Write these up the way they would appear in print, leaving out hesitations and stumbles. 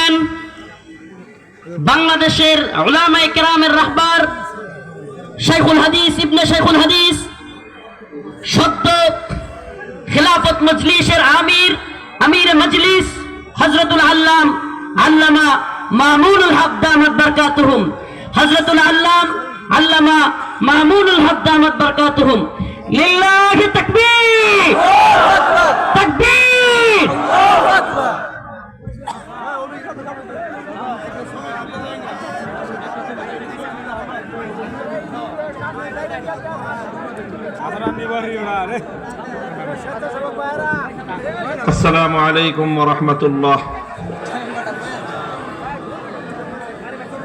থাকেন বাংলাদেশের উলামায়ে কেরামের রাহবার শাইখুল হাদিস ইবনে শাইখুল হাদিস সদ্য খিলাফত মজলিসের আমির মজলিস হযরতুল আল্লামা মামুনুল হক দামাত বরকাতুহুম হযরতুল আল্লামা মামুনুল হক দামাত বরকাতুহুম লিল্লাহি তাকবীর তাকবীর আল্লাহু আকবার। السلام عليكم ورحمة الله.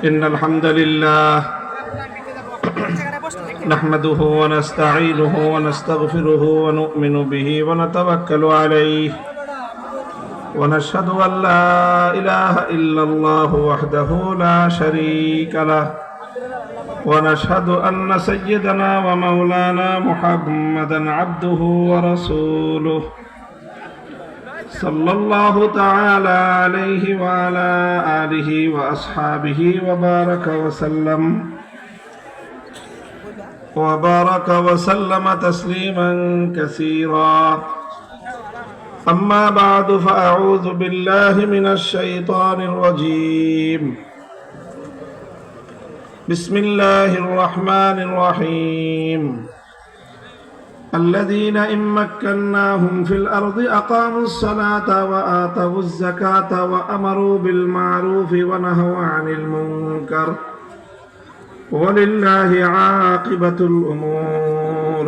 إن الحمد لله نحمده ونستعينه ونستغفره ونؤمن به ونتوكل عليه ونشهد أن لا إله إلا الله وحده لا شريك له ونشهد أن سيدنا ومولانا محمدا عبده ورسوله صلى الله تعالى عليه وعلى آله وأصحابه وبارك وسلم تسليما كثيرا. أما بعد فأعوذ بالله من الشيطان الرجيم. بسم الله الرحمن الرحيم. الذين إن مكناهم في الأرض أقاموا الصلاة وآتوا الزكاة وأمروا بالمعروف ونهوا عن المنكر ولله عاقبة الأمور.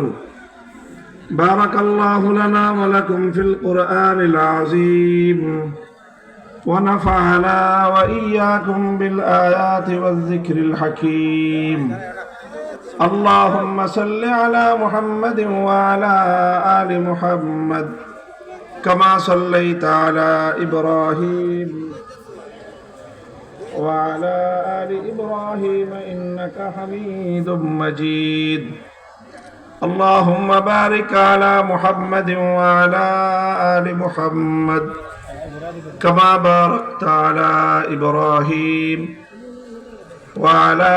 بارك الله لنا ولكم في القرآن العظيم ونفعنا وإياكم بالآيات والذكر الحكيم. اللهم صل على محمد وعلى آل محمد كما صليت على إبراهيم وعلى آل إبراهيم إنك حميد مجيد. اللهم بارك على محمد وعلى آل محمد كما باركت على إبراهيم وعلى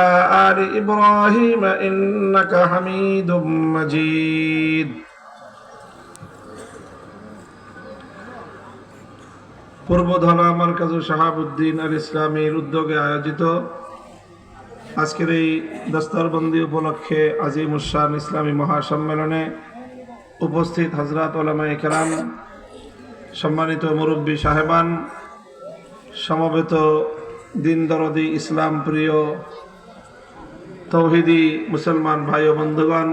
آل إبراهيم إنك حميد مجيد. পূর্বধলা মারকাজু শাহাবুদ্দিন আল ইসলামীর উদ্যোগে আয়োজিত আজকের এই দস্তরবন্দি উপলক্ষে আজিমুশান ইসলামী মহাসম্মেলনে উপস্থিত হযরত উলামায়ে কেরাম, সম্মানিত মুরব্বী সাহেবান, সমবেত দিন দরদি ইসলাম প্রিয় তৌহিদি মুসলমান ভাই ও বন্ধুগণ,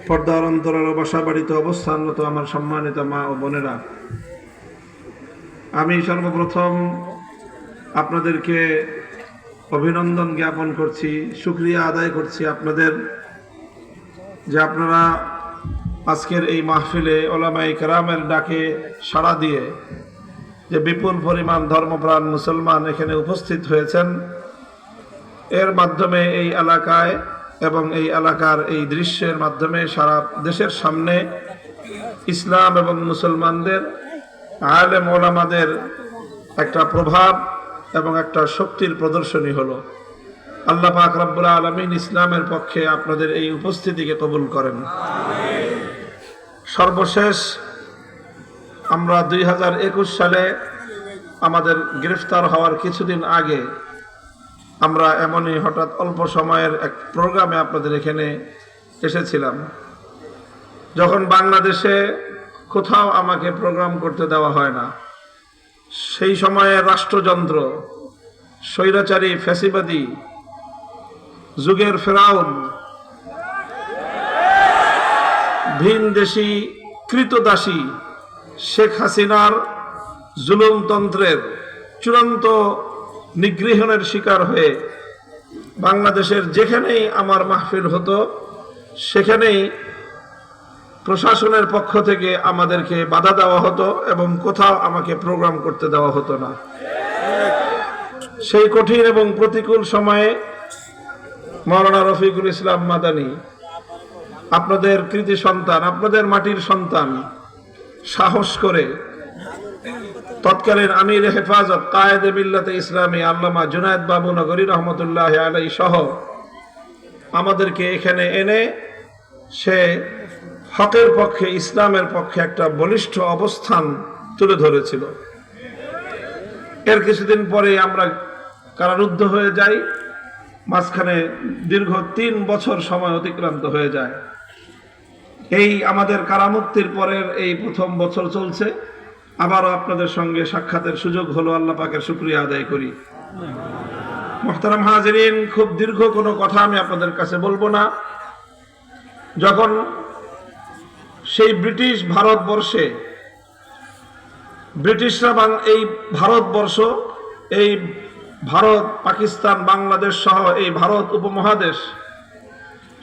পর্দার অন্তরাল বাসা বাড়িতে অবস্থানরত আমার সম্মানিত মা ও বোনেরা, আমি সর্বপ্রথম আপনাদেরকে অভিনন্দন জ্ঞাপন করছি, শুকরিয়া আদায় করছি আপনাদের যে আপনারা আজকের এই মাহফিলে উলামায়ে কেরামের ডাকে সাড়া দিয়ে যে বিপুল পরিমাণ ধর্মপ্রাণ মুসলমান এখানে উপস্থিত হয়েছেন, এর মাধ্যমে এই এলাকায় এবং এই এলাকার এই দৃশ্যের মাধ্যমে সারা দেশের সামনে ইসলাম এবং মুসলমানদের আলেম ওলামাদের একটা প্রভাব এবং একটা শক্তির প্রদর্শনী হলো। আল্লাহ পাক রব্বুল আলামিন ইসলামের পক্ষে আপনাদের এই উপস্থিতিকে কবুল করেন। সর্বশেষ আমরা 2021 সালে আমাদের গ্রেফতার হওয়ার কিছুদিন আগে আমরা এমনই হঠাৎ অল্প সময়ের এক প্রোগ্রামে আপনাদের এখানে এসেছিলাম। যখন বাংলাদেশে কোথাও আমাকে প্রোগ্রাম করতে দেওয়া হয় না, সেই সময়ে রাষ্ট্রযন্ত্র, স্বৈরাচারী ফ্যাসিবাদী যুগের ফেরাউন, ভিনদেশী কৃতদাসী শেখ হাসিনার জুলুমতন্ত্রের চূড়ান্ত নিগৃহণের শিকার হয়ে বাংলাদেশের যেখানেই আমার মাহফিল হতো সেখানেই প্রশাসনের পক্ষ থেকে আমাদেরকে বাধা দেওয়া হতো এবং কোথাও আমাকে প্রোগ্রাম করতে দেওয়া হতো না। সেই কঠিন এবং প্রতিকূল সময়ে মাওলানা রফিকুল ইসলাম মাদানী, আপনাদের কৃতি সন্তান, আপনাদের মাটির সন্তান, সাহস করে তৎকালীন আমির হেফাজত কায়েদে মিল্লাতে ইসলামী আল্লামা জুনায়েদ বাবু নগরী রহমতুল্লাহ আলাইহি সহ আমাদেরকে এখানে এনে সে হকের পক্ষে, ইসলামের পক্ষে একটা বলিষ্ঠ অবস্থান তুলে ধরেছিল। এর কিছুদিন পরে আমরা কারারুদ্ধ হয়ে যাই, মাঝখানে দীর্ঘ 3 বছর সময় অতিক্রান্ত হয়ে যায়। এই আমাদের কারামুক্তির পরের এই প্রথম বছর চলছে, আবারও আপনাদের সঙ্গে সাক্ষাতের সুযোগ হলো, আল্লাহ পাকের শুকরিয়া আদায় করি। মুহতারাম হাজিরিন, খুব দীর্ঘ কোনো কথা আমি আপনাদের কাছে বলবো না। যখন সেই ব্রিটিশ ভারতবর্ষে, ব্রিটিশরা এই ভারতবর্ষ, এই ভারত, পাকিস্তান, বাংলাদেশ সহ এই ভারত উপমহাদেশ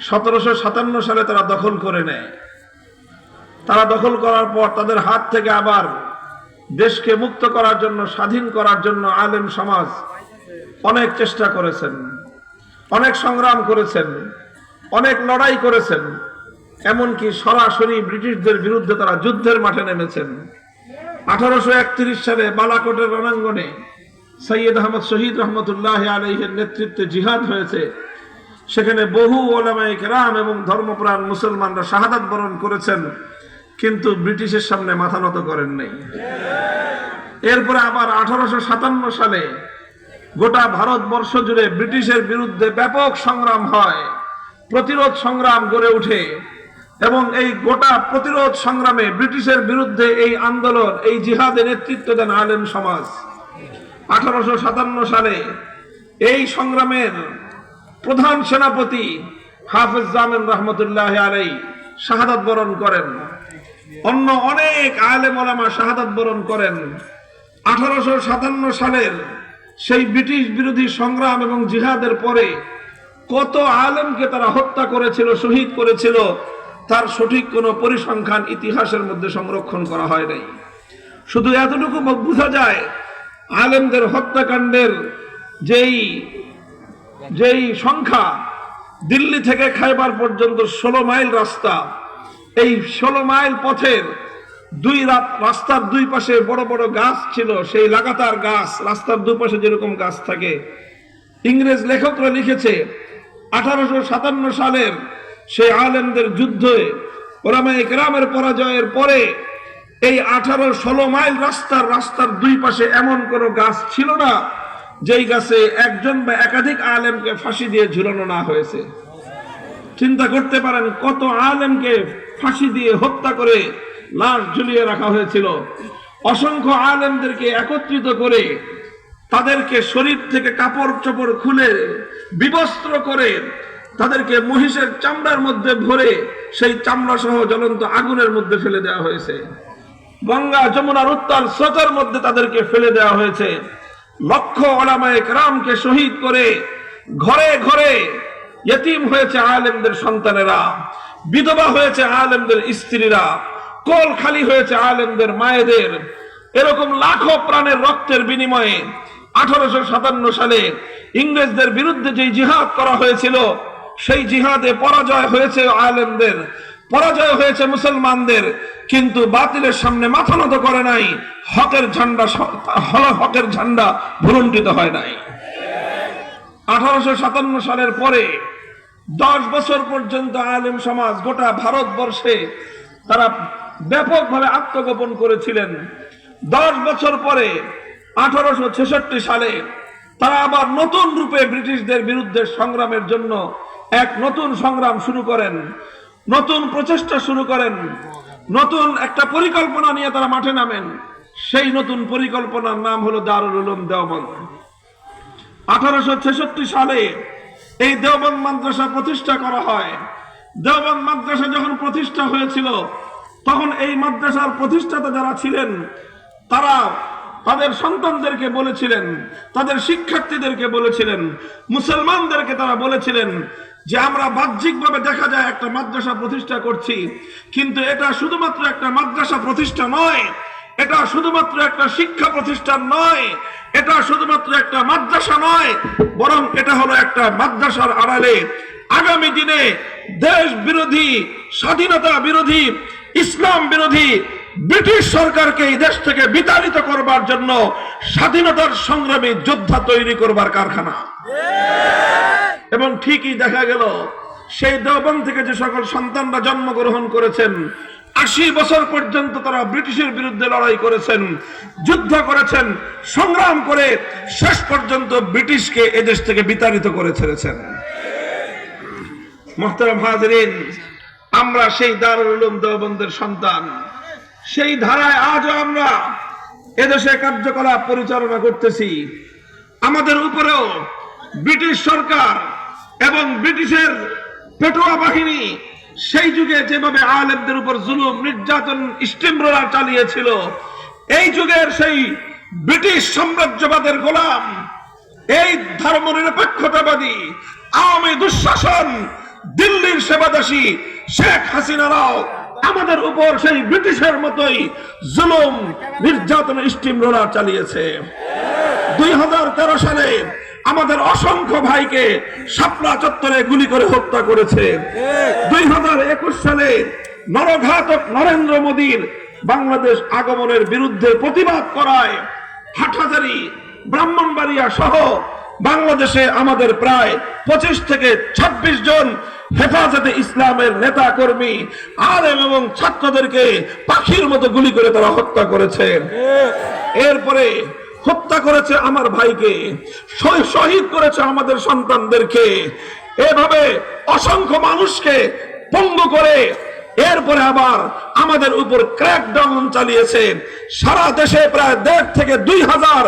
1757 সালে তারা দখল করে নেয়। তারা দখল করার পর তাদের হাত থেকে আবার দেশকে মুক্ত করার জন্য, স্বাধীন করার জন্য আলেম সমাজ অনেক চেষ্টা করেছেন, অনেক সংগ্রাম করেছেন, অনেক লড়াই করেছেন, এমনকি সরাসরি ব্রিটিশদের বিরুদ্ধে তারা যুদ্ধের মাঠে নেমেছেন। 1831 সালে বালাকোটের রণাঙ্গনে সৈয়দ আহমদ শহীদ রহমতুল্লাহ আলাইহির নেতৃত্বে জিহাদ হয়েছে। সেখানে বহু ওলামায়ে কেরাম এবং ধর্মপ্রাণ মুসলমানরা শাহাদাত বরণ করেছেন, কিন্তু ব্রিটিশের সামনে মাথা নত করেন নাই। এরপরে আবার 1857 সালে গোটা ভারতবর্ষ জুড়ে ব্রিটিশের বিরুদ্ধে ব্যাপক সংগ্রাম হয়, প্রতিরোধ সংগ্রাম গড়ে ওঠে, এবং এই গোটা প্রতিরোধ সংগ্রামে ব্রিটিশের বিরুদ্ধে এই আন্দোলন, এই জিহাদে নেতৃত্ব দেন আলেম সমাজ। 1857 সালে এই সংগ্রামের প্রধান সেনাপতি হাফেজ জামিল রহমতুল্লাহ আলাইহি শাহাদাত বরণ করেন। অন্য অনেক আলেম ওলামা শাহাদাত বরণ করেন। 1857 সালের সেই ব্রিটিশ বিরোধী সংগ্রাম এবং জিহাদের পরে কত আলেমকে তারা হত্যা করেছিল, শহীদ করেছিল, তার সঠিক কোনো পরিসংখ্যান ইতিহাসের মধ্যে সংরক্ষণ করা হয় নাই। শুধু এতটুকু বোঝা যায়, আলেমদের হত্যাকাণ্ডের যেই সংখ্যা, দিল্লি থেকে খাইবার পর্যন্ত 16 মাইল রাস্তা, এই 16 মাইল পথের রাস্তার দুই পাশে বড় বড় গাছ ছিল, সেই লাগাতার গাছ, রাস্তার দুই পাশে যেরকম গাছ থাকে। ইংরেজ লেখকরা লিখেছে 1857 সালের সেই আলেমদের যুদ্ধে, ওলামায়ে কেরামের পরাজয়ের পরে এই 18-16 মাইল রাস্তার দুই পাশে এমন কোনো গাছ ছিল না যেই গাছে একজন বা একাধিক আলেমকে ফাঁসি দিয়ে ঝুলানো না হয়েছে। চিন্তা করতে পারেন কত আলেমকে ফাঁসি দিয়ে হত্যা করে লাশ ঝুলিয়ে রাখা হয়েছিল। অসংখ্য আলেমদেরকে একত্রিত করে তাদেরকে শরীর থেকে কাপড় চোপড় খুলে বিবস্ত্র করে তাদেরকে মহিষের চামড়ার মধ্যে ভরে সেই চামড়া সহ জ্বলন্ত আগুনের মধ্যে ফেলে দেওয়া হয়েছে। গঙ্গা যমুনার উত্তাল স্রোতের মধ্যে তাদেরকে ফেলে দেওয়া হয়েছে। লক্ষ ওলামায়ে কেরামকে শহীদ করে ঘরে ঘরে ইতিম হয়েছে আলেমদের সন্তানেরা, বিধবা হয়েছে আলেমদের স্ত্রীরা, কোল খালি হয়েছে আলেমদের মায়েদের। এরকম লাখো প্রাণের রক্তের বিনিময়ে 1857 সালে ইংরেজদের বিরুদ্ধে যে জিহাদ করা হয়েছিল, সেই জিহাদে পরাজয় হয়েছে আলেমদের, পরাজয় হয়েছে মুসলমানদের, কিন্তু বাতিলের সামনে মাথা নত করে নাই। হকের ঝান্ডা ভুলুণ্ঠিত হয় নাই। 1857 সালের পরে 10 বছর পর্যন্ত আলেম সমাজ গোটা ভারতবর্ষে তারা ব্যাপকভাবে আত্মগোপন করেছিলেন। 10 বছর পরে 1866 সালে তারা আবার নতুন রূপে ব্রিটিশদের বিরুদ্ধে সংগ্রামের জন্য এক নতুন সংগ্রাম শুরু করেন, নতুন প্রচেষ্টা শুরু করেন, নতুন একটা পরিকল্পনা নিয়ে তারা মাঠে নামেন। সেই নতুন পরিকল্পনার নাম হলো দারুল উলুম দেওবন্দ। 1866 সালে এই দেওবন্দ মাদ্রাসা প্রতিষ্ঠা করা হয়। দেওবন্দ মাদ্রাসা যখন প্রতিষ্ঠা হয়েছিল, তখন এই মাদ্রাসার প্রতিষ্ঠাতা যারা ছিলেন তারা তাদের সন্তানদেরকে বলেছিলেন, তাদের শিক্ষার্থীদেরকে বলেছিলেন, মুসলমানদেরকে তারা বলেছিলেন যে আমরা বাহ্যিকভাবে দেখা যায় একটা মাদ্রাসা প্রতিষ্ঠা করছি, কিন্তু এটা শুধুমাত্র একটা মাদ্রাসা প্রতিষ্ঠা নয়, এটা শুধুমাত্র একটা শিক্ষা প্রতিষ্ঠান নয়, এটা শুধুমাত্র একটা মাদ্রাসা নয়, বরং এটা হলো একটা মাদ্রাসার আড়ালে আগামী দিনে দেশ বিরোধী, স্বাধীনতা বিরোধী, ইসলাম বিরোধী ব্রিটিশ সরকারকে এই দেশ থেকে বিতাড়িত করবার জন্য স্বাধীনতার সংগ্রামী যোদ্ধা তৈরি করবার কারখানা। এবং ঠিকই দেখা গেল সেই দেওবন্দ থেকে যে সকল সন্তানরা জন্মগ্রহণ করেছেন 80 বছর পর্যন্ত তারা ব্রিটিশের বিরুদ্ধে লড়াই করেছেন, যুদ্ধ করেছেন, সংগ্রাম করে শেষ পর্যন্ত ব্রিটিশকে এদেশ থেকে বিতাড়িত করে ছেড়েছেন। মুহতারাম হাজিরিন, আমরা সেই দারুল উলুম দেওবন্দের সন্তান। সেই ধারায় আজও আমরা এদেশে কার্যকলাপ পরিচালনা করতেছি। আমাদের উপরেও ব্রিটিশ সরকার এবং ব্রিটিশের পেটোয়া বাহিনী সেই যুগে যেভাবে আলেমদের উপর জুলুম, নির্যাতন, স্টিমরোলার চালিয়েছিল, এই যুগের সেই ব্রিটিশ সাম্রাজ্যবাদের গোলাম, এই ধর্মনিরপেক্ষতাবাদী আওয়ামী দুঃশাসন দিল্লির সেবাদাসী শেখ হাসিনারাও আমাদের উপর সেই ব্রিটিশের মতোই জুলুম, নির্যাতন, স্টিমরোলার চালিয়েছে। 2013 সালে আমাদের অসংখ্য ভাইকে শাপলা চত্বরে গুলি করে হত্যা করেছে। 2021 সালে নরঘাতক নরেন্দ্র মোদীর বাংলাদেশ আগমনের বিরুদ্ধে প্রতিবাদ করায় হাটহাজারী, ব্রাহ্মণবাড়িয়া সহ বাংলাদেশে আমাদের প্রায় 25 থেকে 26 জন হেফাজতে ইসলামের নেতা কর্মী, আলেম এবং ছাত্রদেরকে পাখির মতো গুলি করে তারা হত্যা করেছে। এরপরে হত্যা করেছে আমার ভাইকে, শহীদ করেছে আমাদের সন্তানদেরকে, এভাবে অসংখ্য মানুষকে পঙ্গু করে এরপরে আবার আমাদের উপর ক্র্যাকডাউন চালিয়েছে। সারা দেশে প্রায় 1.5 থেকে 2,000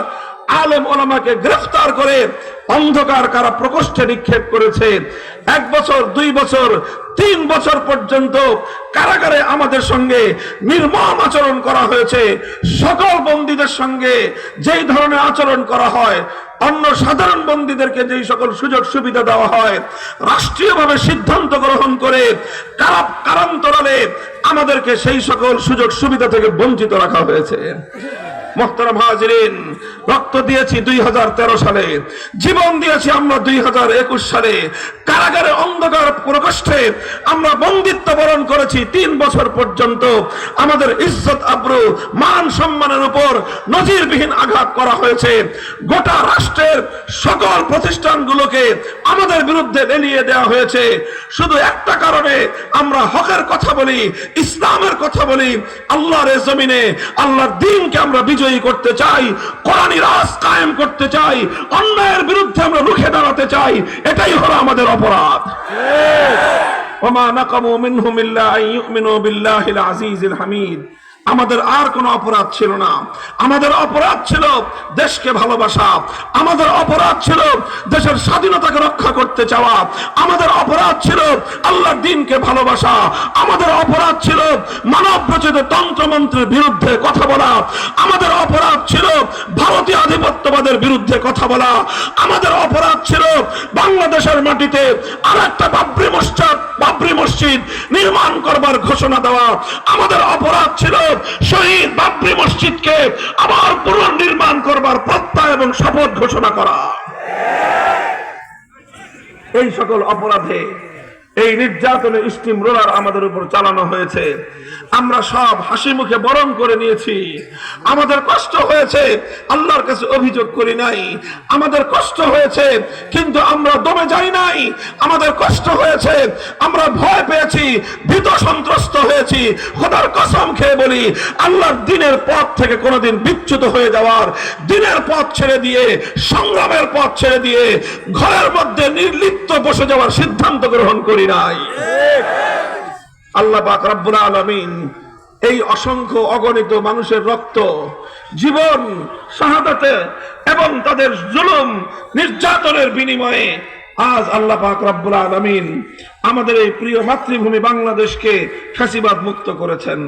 আলেম ওলামাকে গ্রেফতার করে অন্ধকার কারা প্রকোষ্ঠে নিক্ষেপ করেছে। 1 বছর, 2 বছর, 3 বছর পর্যন্ত কারাগারে আমাদের সঙ্গে নির্মম আচরণ করা হয়েছে। সকল বন্দীদের সঙ্গে যেই ধরনের আচরণ করা হয়, অন্য সাধারণ বন্দীদেরকে যেই সকল সুযোগ সুবিধা দেওয়া হয়, রাষ্ট্রীয়ভাবে সিদ্ধান্ত গ্রহণ করে কারান্তরালে আমাদেরকে সেই সকল সুযোগ সুবিধা থেকে বঞ্চিত রাখা হয়েছে। মুহতারাম হাজিরিন, রক্ত দিয়েছি 2013 সালে, জীবন দিয়েছি আমরা 2021 সালে। কারাগারে অন্ধকার প্রকোষ্ঠে আমরা বন্দিত্ব বরণ করেছি 3 বছর পর্যন্ত। আমাদের ইজ্জত, আবরু, মান সম্মানের উপর নজিরবিহীন আঘাত করা হয়েছে। গোটা রাষ্ট্রের সকল প্রতিষ্ঠানগুলোকে আমাদের বিরুদ্ধে লেলিয়ে দেওয়া হয়েছে। শুধু একটা কারণে, আমরা হকের কথা বলি, ইসলামের কথা বলি, আল্লাহর জমিনে আল্লাহর দ্বীনকে আমরা বিজয়ী করতে চাই, কোরআনী রাজ কায়েম করতে চাই, অন্যায়ের বিরুদ্ধে আমরা রুখে দাঁড়াতে চাই। এটাই হলো আমাদের অপরাধ। ওমা নাকামু মিনহুম ইল্লা আন ইউমিনু বিল্লাহিল আজিজিল হামিদ। আমাদের আর কোনো অপরাধ ছিল না। আমাদের অপরাধ ছিল দেশকে ভালোবাসা, আমাদের অপরাধ ছিল দেশের স্বাধীনতাকে রক্ষা করতে চাওয়া, আমাদের অপরাধ ছিল আল্লাহর দ্বীনকে ভালোবাসা, আমাদের অপরাধ ছিল মানব রচিত তন্ত্রমন্ত্রের বিরুদ্ধে কথা বলা, আমাদের অপরাধ ছিল ভারতীয় আধিপত্যবাদের বিরুদ্ধে কথা বলা, আমাদের অপরাধ ছিল বাংলাদেশের মাটিতে আরেকটা বাবরি মসজিদ নির্মাণ করবার ঘোষণা দেওয়া, আমাদের অপরাধ ছিল শহীদ বাবরি মসজিদকে আবার পুনর্নির্মাণ করবার প্রত্যয় এবং শপথ ঘোষণা করা। এই সকল অপরাধে, এই নির্যাতনের স্টিম রোলার আমাদের উপর চালানো হয়েছে। আমরা সব হাসি মুখে বরণ করে নিয়েছি। আমাদের কষ্ট হয়েছে, আল্লাহর কাছে অভিযোগ করি নাই। আমাদের কষ্ট হয়েছে, কিন্তু আমরা দমে যাই নাই। আমাদের কষ্ট হয়েছে, আমরা ভয় পেয়েছি, ভীত সন্ত্রস্ত হয়েছি। খোদার কসম খেয়ে বলি, আল্লাহর দ্বীনের পথ থেকে কোনোদিন বিচ্যুত হয়ে যাওয়ার, দ্বীনের পথ ছেড়ে দিয়ে, সংগ্রামের পথ ছেড়ে দিয়ে ঘরের মধ্যে নির্লিপ্ত বসে যাওয়ার সিদ্ধান্ত গ্রহণ করি নাই। আল্লাহ পাক রব্বুল আলামিন এই অসংখ্য অগণিত মানুষের রক্ত, জীবন, শাহাদাতে এবং তাদের জুলুম, নির্যাতনের বিনিময়ে আজ আল্লাহ পাক রব্বুল আলামিন আমাদের এই প্রিয় মাতৃভূমি বাংলাদেশকে ফ্যাসিবাদ মুক্ত করেছেন।